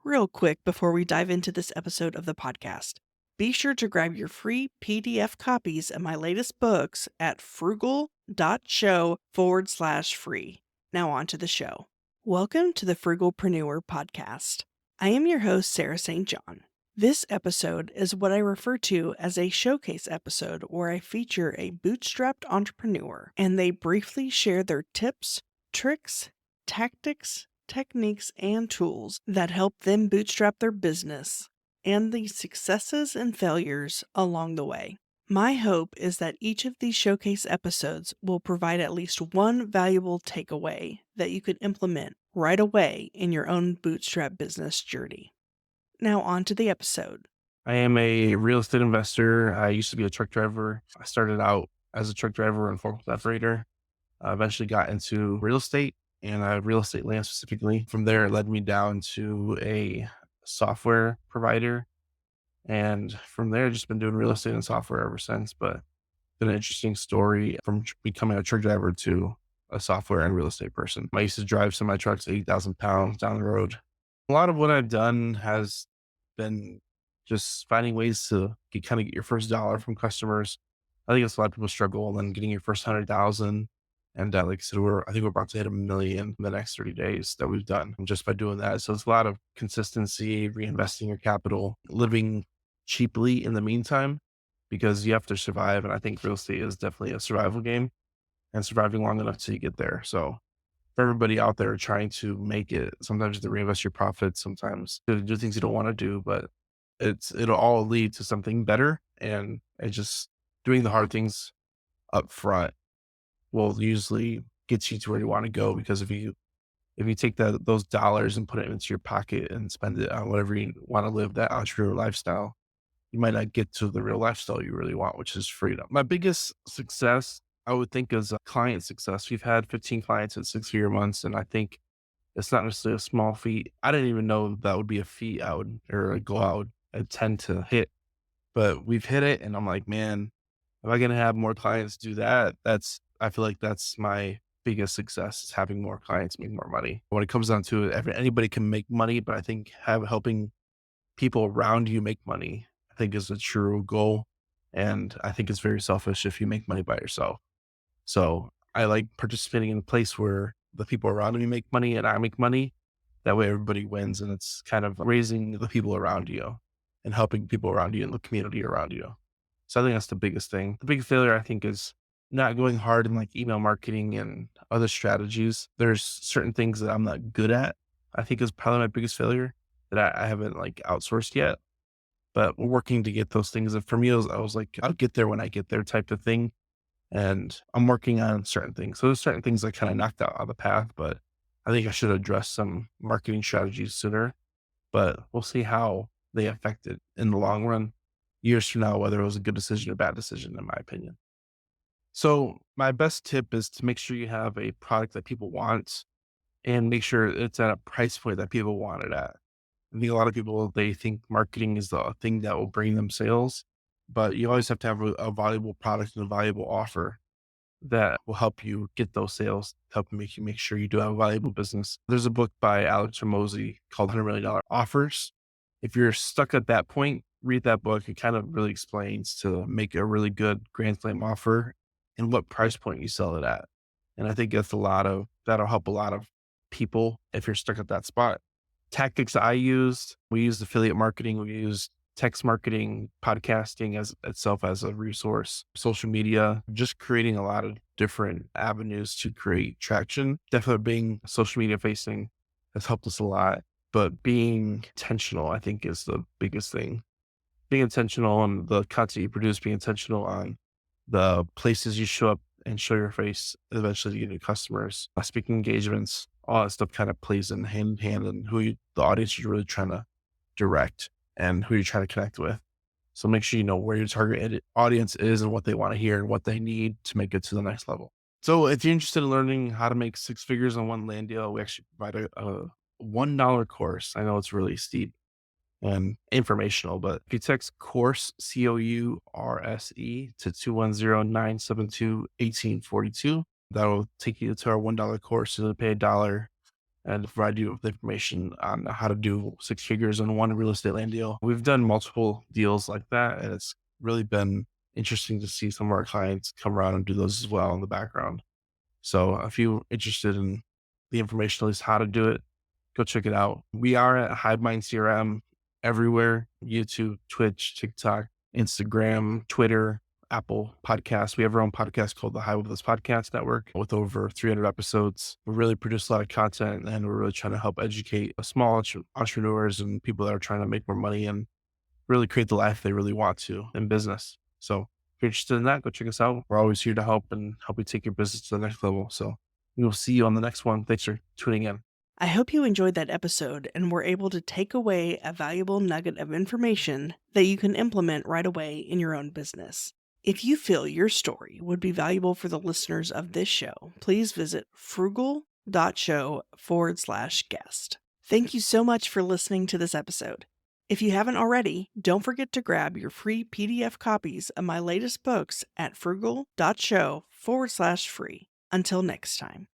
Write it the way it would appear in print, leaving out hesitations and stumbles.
Real quick before we dive into this episode of the podcast, be sure to grab your free PDF copies of my latest books at frugal.show/free. Now on to the show. Welcome to the Frugalpreneur podcast. I am your host, Sarah St. John. This episode is what I refer to as a showcase episode where I feature a bootstrapped entrepreneur and they briefly share their tips, tricks, tactics, techniques, and tools that help them bootstrap their business and the successes and failures along the way. My hope is that each of these showcase episodes will provide at least one valuable takeaway that you could implement right away in your own bootstrap business journey. Now on to the episode. I am a real estate investor. I used to be a truck driver. I started out as a truck driver and forklift operator. I eventually got into real estate and real estate land specifically. From there, it led me down to a software provider. And from there, I've just been doing real estate and software ever since. But it's been an interesting story from becoming a truck driver to a software and real estate person. I used to drive some of my trucks 80,000 pounds down the road. A lot of what I've done has been just finding ways to get your first dollar from customers. I think that's a lot of people struggle, and then getting your first 100,000. And like I said, I think we're about to hit 1 million in the next 30 days that we've done just by doing that. So it's a lot of consistency, reinvesting your capital, living cheaply in the meantime, because you have to survive. And I think real estate is definitely a survival game and surviving long enough till you get there. So for everybody out there trying to make it, sometimes you have to reinvest your profits, sometimes to do things you don't want to do, but it'll all lead to something better. And it just doing the hard things up front will usually get you to where you want to go. Because if you take those dollars and put it into your pocket and spend it on whatever you want to live, that entrepreneur lifestyle, you might not get to the real lifestyle you really want, which is freedom. My biggest success, I would think, is client success. We've had 15 clients at 6-figure months, and I think it's not necessarily a small feat. I didn't even know that would be a feat or a goal I would tend to hit, but we've hit it. And I'm like, man, if I can have more clients do that, I feel like that's my biggest success, is having more clients make more money. When it comes down to it, anybody can make money, but I think helping people around you make money, I think, is a true goal. And I think it's very selfish if you make money by yourself. So I like participating in a place where the people around me make money and I make money. That way everybody wins, and it's kind of raising the people around you and helping people around you and the community around you. So I think that's the biggest thing. The big failure, I think, is not going hard in like email marketing and other strategies. There's certain things that I'm not good at. I think is probably my biggest failure, that I haven't like outsourced yet, but we're working to get those things. And for me, I was like, I'll get there when I get there type of thing. And I'm working on certain things. So there's certain things I kind of knocked out of the path, but I think I should address some marketing strategies sooner. But we'll see how they affect it in the long run, years from now, whether it was a good decision or bad decision, in my opinion. So my best tip is to make sure you have a product that people want and make sure it's at a price point that people want it at. I think a lot of people, they think marketing is the thing that will bring them sales, but you always have to have a valuable product and a valuable offer that will help you get those sales, help make sure you do have a valuable business. There's a book by Alex Hormozy called $100 Million Offers. If you're stuck at that point, read that book. It kind of really explains to make a really good grand slam offer and what price point you sell it at. And I think that'll help a lot of people if you're stuck at that spot. Tactics I used, we used affiliate marketing, we used text marketing, podcasting as itself as a resource, social media, just creating a lot of different avenues to create traction. Definitely being social media facing has helped us a lot, but being intentional, I think, is the biggest thing. Being intentional on the content you produce, being intentional on the places you show up and show your face, eventually getting customers, speaking engagements, all that stuff kind of plays in hand and the audience you're really trying to direct and who you're trying to connect with. So make sure you know where your target audience is and what they want to hear and what they need to make it to the next level. So if you're interested in learning how to make 6 figures on one land deal, we actually provide a $1 course. I know it's really steep and informational, but if you text course, COURSE, to 210-972-1842, that'll take you to our $1 course. You'll pay $1 and provide you with information on how to do six figures in one real estate land deal. We've done multiple deals like that, and it's really been interesting to see some of our clients come around and do those as well in the background. So if you're interested in the information, at least how to do it, go check it out. We are at HiveMind CRM everywhere: YouTube, Twitch, TikTok, Instagram, Twitter, Apple Podcasts. We have our own podcast called the Hive with Us Podcast Network with over 300 episodes. We really produce a lot of content, and we're really trying to help educate small entrepreneurs and people that are trying to make more money and really create the life they really want to in business. So if you're interested in that, go check us out. We're always here to help and help you take your business to the next level. So we will see you on the next one. Thanks for tuning in. I hope you enjoyed that episode and were able to take away a valuable nugget of information that you can implement right away in your own business. If you feel your story would be valuable for the listeners of this show, please visit frugal.show/guest. Thank you so much for listening to this episode. If you haven't already, don't forget to grab your free PDF copies of my latest books at frugal.show/free. Until next time.